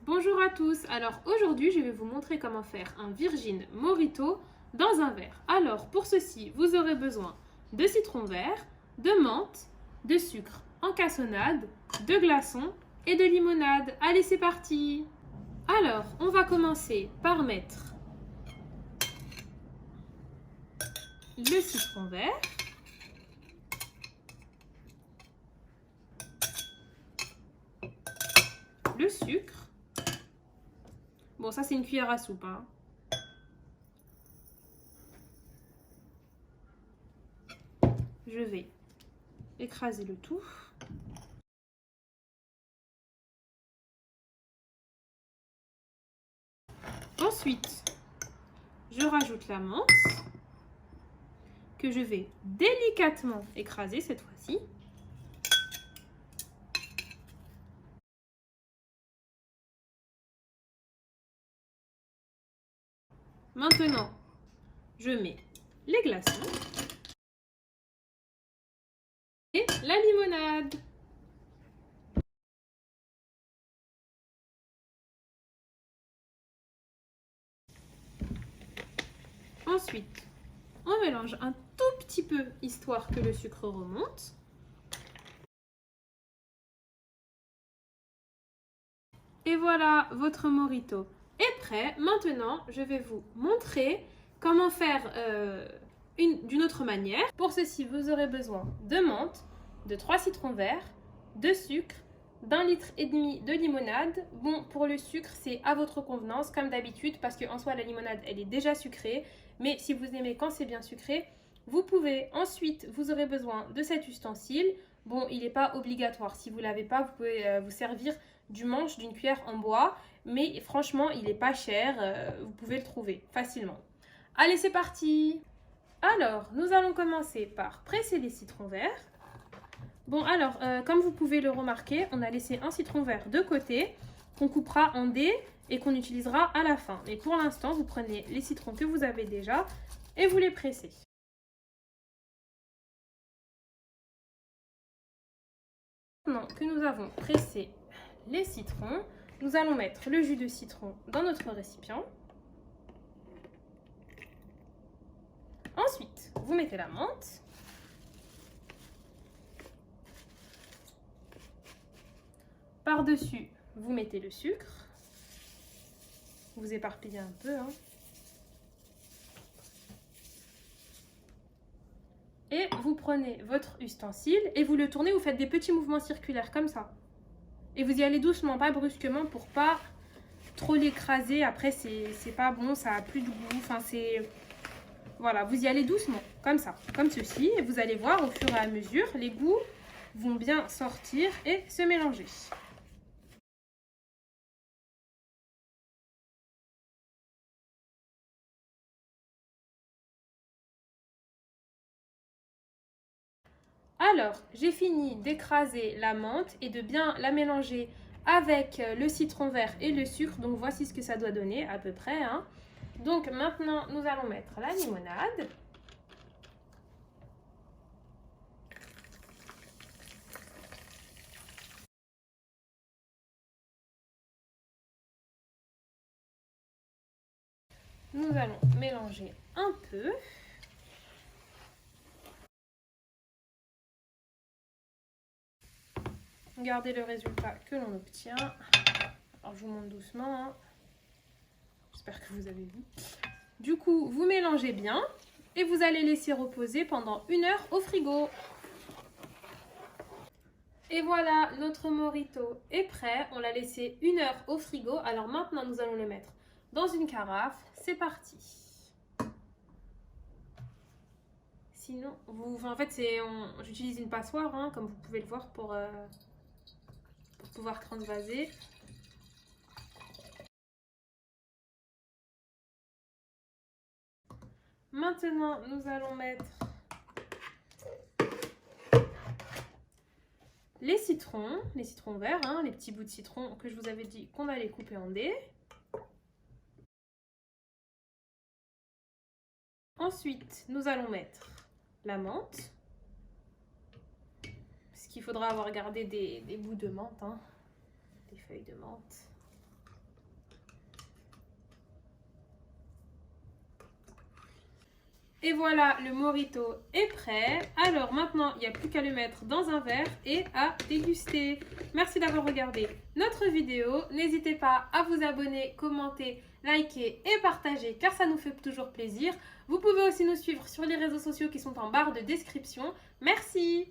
Bonjour à tous, alors aujourd'hui je vais vous montrer comment faire un Virgin Morito dans un verre. Alors pour ceci, vous aurez besoin de citron vert, de menthe, de sucre en cassonade, de glaçons et de limonade. Allez, c'est parti! Alors, on va commencer par mettre le citron vert, le sucre. Bon, ça c'est une cuillère à soupe, hein. Je vais écraser le tout. Ensuite, je rajoute la menthe que je vais délicatement écraser cette fois-ci. Maintenant, je mets les glaçons et la limonade. Ensuite, on mélange un tout petit peu, histoire que le sucre remonte. Et voilà, votre Morito est prêt. Maintenant, je vais vous montrer comment faire d'une autre manière. Pour ceci, vous aurez besoin de menthe, de 3 citrons verts, de sucre, d'1,5 litre de limonade. Bon, pour le sucre, c'est à votre convenance, comme d'habitude, parce qu'en soi, la limonade, elle est déjà sucrée. Mais si vous aimez quand c'est bien sucré, vous pouvez. Ensuite, vous aurez besoin de cet ustensile. Bon, il n'est pas obligatoire. Si vous ne l'avez pas, vous pouvez vous servir du manche d'une cuillère en bois. Mais franchement, il n'est pas cher. Vous pouvez le trouver facilement. Allez, c'est parti! Alors, nous allons commencer par presser les citrons verts. Bon, alors, comme vous pouvez le remarquer, on a laissé un citron vert de côté qu'on coupera en dés et qu'on utilisera à la fin. Mais pour l'instant, vous prenez les citrons que vous avez déjà et vous les pressez. Maintenant que nous avons pressé les citrons, nous allons mettre le jus de citron dans notre récipient. Ensuite, vous mettez la menthe. Par-dessus, vous mettez le sucre. Vous éparpillez un peu, hein. Et vous prenez votre ustensile et vous le tournez, vous faites des petits mouvements circulaires comme ça. Et vous y allez doucement, pas brusquement pour pas trop l'écraser. Après, c'est pas bon, ça a plus de goût. Enfin, c'est... Voilà, vous y allez doucement, comme ça, comme ceci. Et vous allez voir, au fur et à mesure, les goûts vont bien sortir et se mélanger. Alors, j'ai fini d'écraser la menthe et de bien la mélanger avec le citron vert et le sucre. Donc, voici ce que ça doit donner à peu près, hein. Donc, maintenant, nous allons mettre la limonade. Nous allons mélanger un peu. Regardez le résultat que l'on obtient. Alors, je vous montre doucement, hein. J'espère que vous avez vu. Du coup, vous mélangez bien et vous allez laisser reposer pendant 1 heure au frigo. Et voilà, notre Morito est prêt. On l'a laissé 1 heure au frigo. Alors maintenant, nous allons le mettre dans une carafe. C'est parti. Sinon, en fait, j'utilise une passoire, hein, comme vous pouvez le voir, pour pouvoir transvaser. Maintenant, nous allons mettre les citrons verts, hein, les petits bouts de citron que je vous avais dit qu'on allait couper en dés. Ensuite, nous allons mettre la menthe, parce qu'il faudra avoir gardé des bouts de menthe, hein, des feuilles de menthe. Et voilà, le mojito est prêt. Alors maintenant, il n'y a plus qu'à le mettre dans un verre et à déguster. Merci d'avoir regardé notre vidéo. N'hésitez pas à vous abonner, commenter, liker et partager car ça nous fait toujours plaisir. Vous pouvez aussi nous suivre sur les réseaux sociaux qui sont en barre de description. Merci!